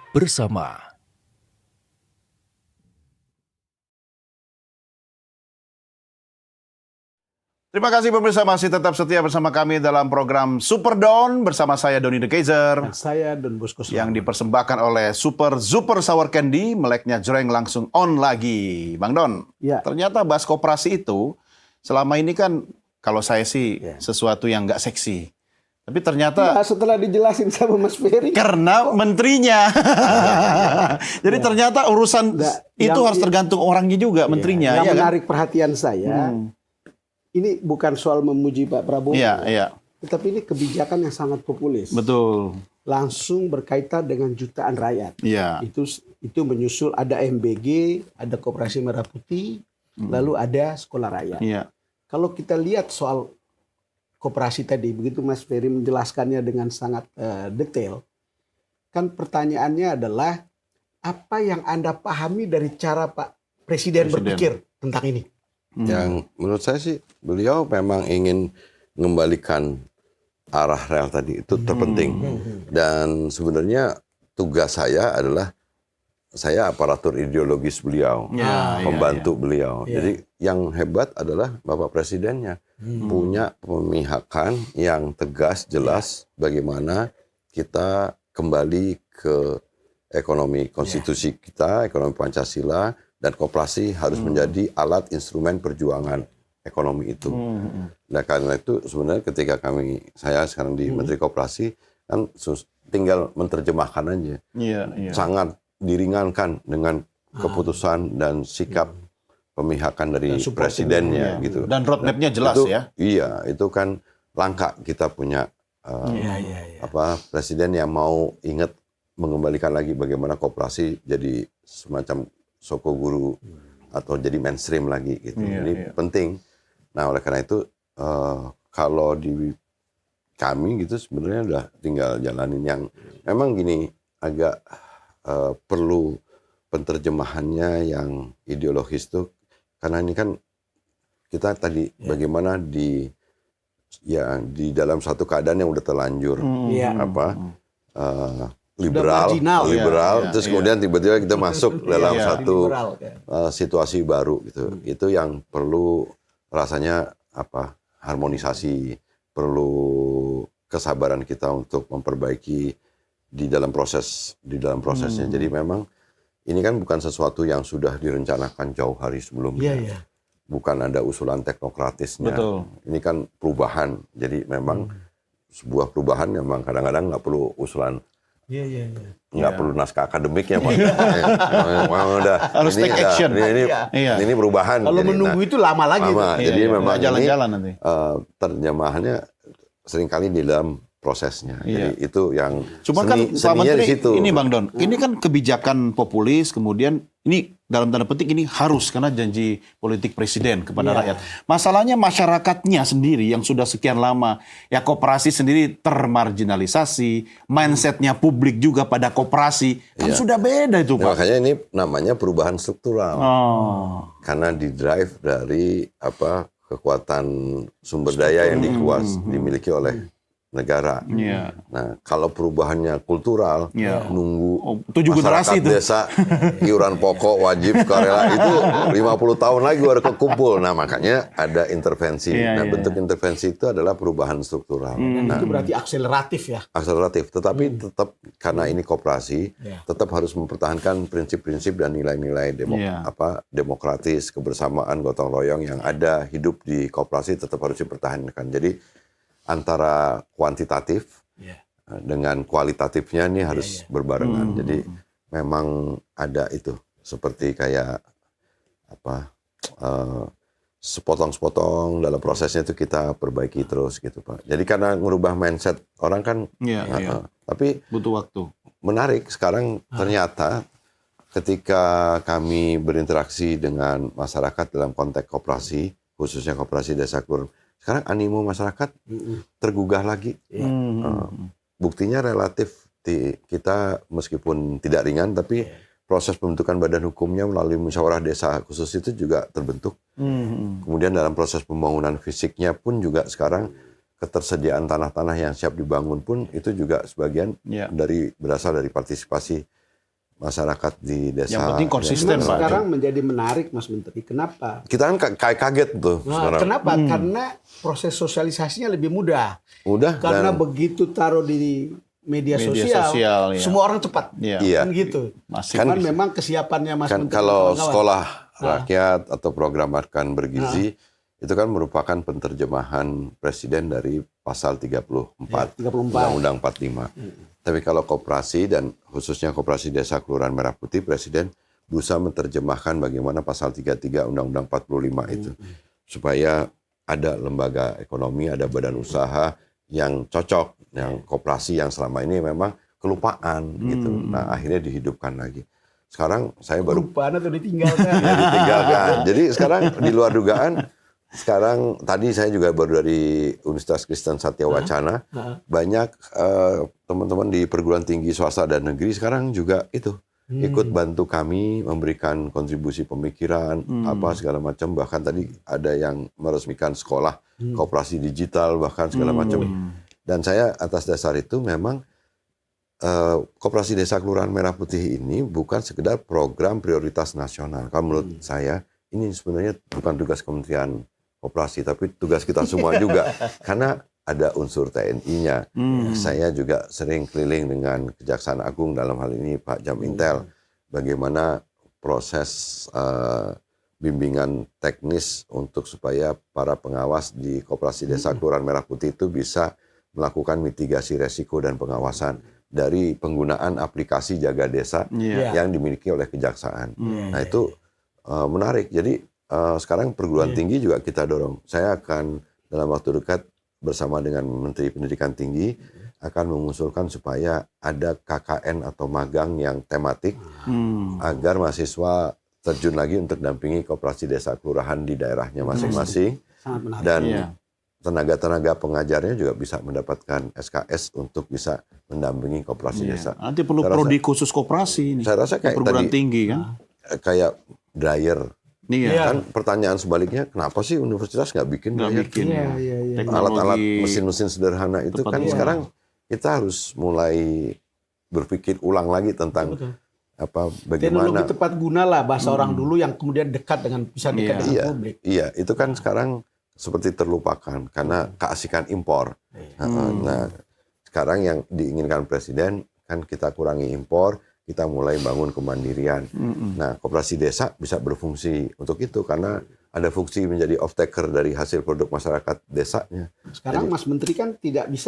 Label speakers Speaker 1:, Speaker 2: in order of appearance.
Speaker 1: bersama.
Speaker 2: Terima kasih pemirsa masih tetap setia bersama kami dalam program Super Don bersama saya Doni The Kaiser.
Speaker 3: Dan saya Don Bosco
Speaker 2: Yang dipersembahkan oleh Super Sour Candy, meleknya jreng langsung on lagi. Bang Don,
Speaker 3: Ya.
Speaker 2: ternyata bahas koperasi itu selama ini kan kalau saya sih sesuatu yang nggak seksi. Tapi ternyata
Speaker 3: setelah dijelasin sama Mas Ferry.
Speaker 2: karena menterinya. Jadi ternyata urusan itu harus tergantung orangnya juga, menterinya.
Speaker 3: Yang
Speaker 2: ya
Speaker 3: menarik perhatian saya, ini bukan soal memuji Pak Prabowo.
Speaker 2: Iya.
Speaker 3: Tetapi ini kebijakan yang sangat populis.
Speaker 2: Betul.
Speaker 3: Langsung berkaitan dengan jutaan rakyat.
Speaker 2: Iya.
Speaker 3: Itu menyusul ada MBG, ada Koperasi Merah Putih, lalu ada Sekolah Rakyat.
Speaker 2: Iya.
Speaker 3: Kalau kita lihat soal koperasi tadi, begitu Mas Ferry menjelaskannya dengan sangat detail, kan pertanyaannya adalah apa yang Anda pahami dari cara Pak Presiden berpikir tentang ini?
Speaker 4: Yang menurut saya sih beliau memang ingin mengembalikan arah rel tadi, itu terpenting. Dan sebenarnya tugas saya adalah saya aparatur ideologis beliau, pembantu beliau. Jadi yang hebat adalah Bapak Presidennya punya pemihakan yang tegas, jelas bagaimana kita kembali ke ekonomi konstitusi kita, ekonomi Pancasila, dan koperasi harus menjadi alat instrumen perjuangan ekonomi itu. Nah karena itu sebenarnya ketika saya sekarang di Menteri Koperasi kan tinggal menerjemahkan aja. Sangat diringankan dengan keputusan dan sikap pemihakan dari presidennya gitu.
Speaker 2: Dan roadmap-nya jelas
Speaker 4: itu,
Speaker 2: ya.
Speaker 4: Iya, itu kan langka kita punya presiden yang mau ingat mengembalikan lagi bagaimana koperasi jadi semacam soko guru atau jadi mainstream lagi gitu. Ini penting. Nah oleh karena itu kalau di kami gitu sebenarnya udah tinggal jalanin yang memang gini agak perlu penterjemahannya yang ideologis tuh karena ini kan kita tadi bagaimana di dalam satu keadaan yang udah terlanjur liberal, terus kemudian tiba-tiba kita masuk dalam satu situasi baru gitu. Itu yang perlu rasanya harmonisasi, perlu kesabaran kita untuk memperbaiki di dalam prosesnya. Jadi memang ini kan bukan sesuatu yang sudah direncanakan jauh hari sebelumnya. Bukan ada usulan teknokratisnya.
Speaker 2: Betul.
Speaker 4: Ini kan perubahan. Jadi memang sebuah perubahan memang kadang-kadang nggak perlu usulan. Nggak perlu naskah akademiknya, Pak.
Speaker 2: Harus take action.
Speaker 4: Ini perubahan.
Speaker 3: Kalau menunggu itu lama lagi.
Speaker 4: Jadi memang
Speaker 2: jalan-jalan nanti.
Speaker 4: Terjemahannya seringkali di dalam prosesnya. Jadi itu yang
Speaker 2: cuma kan Pak
Speaker 4: Menteri,
Speaker 2: di situ. Ini Bang Don, ini kan kebijakan populis, kemudian ini dalam tanda petik ini harus karena janji politik presiden kepada rakyat. Masalahnya masyarakatnya sendiri yang sudah sekian lama ya koperasi sendiri termarginalisasi, mindsetnya publik juga pada koperasi kan sudah beda itu Pak.
Speaker 4: Makanya ini namanya perubahan struktural. Karena didrive dari kekuatan sumber daya yang dimiliki oleh negara. Nah, kalau perubahannya kultural, nunggu
Speaker 2: 7 generasi
Speaker 4: masyarakat
Speaker 2: itu.
Speaker 4: desa, iuran pokok wajib karela itu 50 tahun lagi baru kekumpul. Nah, makanya ada intervensi. Bentuk intervensi itu adalah perubahan struktural. Nah,
Speaker 3: itu berarti akseleratif ya.
Speaker 4: Akseleratif, tetapi tetap karena ini koperasi, tetap harus mempertahankan prinsip-prinsip dan nilai-nilai demokratis, kebersamaan, gotong royong yang ada hidup di koperasi tetap harus dipertahankan. Jadi antara kuantitatif dengan kualitatifnya ini harus berbarengan. Jadi memang ada itu seperti kayak sepotong-sepotong dalam prosesnya itu kita perbaiki terus gitu Pak. Jadi karena merubah mindset orang kan, tapi
Speaker 2: butuh waktu.
Speaker 4: Menarik sekarang ternyata ketika kami berinteraksi dengan masyarakat dalam konteks koperasi, khususnya koperasi desa Kur. Sekarang animo masyarakat tergugah lagi. Buktinya relatif kita meskipun tidak ringan, tapi proses pembentukan badan hukumnya melalui musyawarah desa khusus itu juga terbentuk. Kemudian dalam proses pembangunan fisiknya pun juga sekarang ketersediaan tanah-tanah yang siap dibangun pun itu juga sebagian berasal dari partisipasi masyarakat di desa.
Speaker 2: Yang penting konsisten,
Speaker 3: Memang
Speaker 2: Pak.
Speaker 3: sekarang menjadi menarik, Mas Menteri. Kenapa?
Speaker 4: Kita kan kayak kaget tuh
Speaker 3: Nah,
Speaker 4: sekarang.
Speaker 3: kenapa? Karena proses sosialisasinya lebih mudah.
Speaker 4: Udah
Speaker 3: Karena
Speaker 4: dan
Speaker 3: begitu taruh di media
Speaker 2: Media
Speaker 3: sosial,
Speaker 2: sosial, ya.
Speaker 3: semua orang cepat.
Speaker 2: Iya.
Speaker 4: Iya.
Speaker 3: Kan gitu.
Speaker 2: Masih
Speaker 3: Cuman
Speaker 2: bisa.
Speaker 3: memang kesiapannya Mas
Speaker 4: kan
Speaker 3: Menteri
Speaker 4: kalau
Speaker 3: kawan-kawan.
Speaker 4: sekolah rakyat atau program makan bergizi itu kan merupakan penerjemahan presiden dari pasal 34
Speaker 3: Ya, 34.
Speaker 4: Undang-Undang 45. Tapi kalau koperasi dan khususnya koperasi desa Kelurahan Merah Putih, presiden berusaha menerjemahkan bagaimana pasal 33 Undang-Undang 45 itu supaya ada lembaga ekonomi, ada badan usaha yang cocok, yang koperasi yang selama ini memang kelupaan gitu. Nah, akhirnya dihidupkan lagi. Sekarang saya baru
Speaker 3: Lupaan atau ditinggalkan.
Speaker 4: ya ditinggalkan. Jadi sekarang di luar dugaan, sekarang tadi saya juga baru dari Universitas Kristen Satya Wacana, banyak teman-teman di perguruan tinggi swasta dan negeri sekarang juga itu ikut bantu kami memberikan kontribusi pemikiran apa segala macam, bahkan tadi ada yang meresmikan sekolah koperasi digital bahkan segala macam. Dan saya atas dasar itu memang Koperasi Desa Kelurahan Merah Putih ini bukan sekedar program prioritas nasional. Kalau menurut saya ini sebenarnya bukan tugas Kementerian Koperasi, tapi tugas kita semua juga. Karena ada unsur TNI-nya. Saya juga sering keliling dengan Kejaksaan Agung dalam hal ini Pak Jam Intel. Bagaimana proses bimbingan teknis untuk supaya para pengawas di Koperasi Desa Kelurahan Merah Putih itu bisa melakukan mitigasi resiko dan pengawasan dari penggunaan aplikasi Jaga Desa yang dimiliki oleh Kejaksaan. Nah itu menarik. Jadi sekarang perguruan tinggi juga kita dorong. Saya akan dalam waktu dekat bersama dengan Menteri Pendidikan Tinggi akan mengusulkan supaya ada KKN atau magang yang tematik agar mahasiswa terjun lagi untuk dampingi koperasi desa kelurahan di daerahnya masing-masing.
Speaker 3: Sangat menarik.
Speaker 4: Dan tenaga-tenaga pengajarnya juga bisa mendapatkan SKS untuk bisa mendampingi koperasi desa.
Speaker 2: Nanti perlu
Speaker 4: Saya
Speaker 2: prodi khusus koperasi ini.
Speaker 4: Saya rasa kayak
Speaker 2: perguruan
Speaker 4: tadi,
Speaker 2: tinggi kan.
Speaker 4: kayak dryer.
Speaker 2: Iya.
Speaker 4: Kan pertanyaan sebaliknya, kenapa sih universitas nggak bikin
Speaker 2: Nggak
Speaker 4: dryer?
Speaker 2: bikin.
Speaker 3: Iya.
Speaker 4: Alat-alat
Speaker 2: Teknologi
Speaker 4: mesin-mesin sederhana itu
Speaker 2: tepat
Speaker 4: kan
Speaker 2: guna.
Speaker 4: sekarang kita harus mulai berpikir ulang lagi tentang apa
Speaker 3: Teknologi
Speaker 4: bagaimana.
Speaker 3: tepat guna lah bahasa orang dulu yang kemudian dekat dengan bisa dekat dengan publik.
Speaker 4: Iya, itu kan sekarang seperti terlupakan karena keasikan impor. Nah, sekarang yang diinginkan presiden kan kita kurangi impor, kita mulai bangun kemandirian. Nah, koperasi desa bisa berfungsi untuk itu karena ada fungsi menjadi off taker dari hasil produk masyarakat desanya.
Speaker 3: Sekarang Mas Menteri kan tidak bisa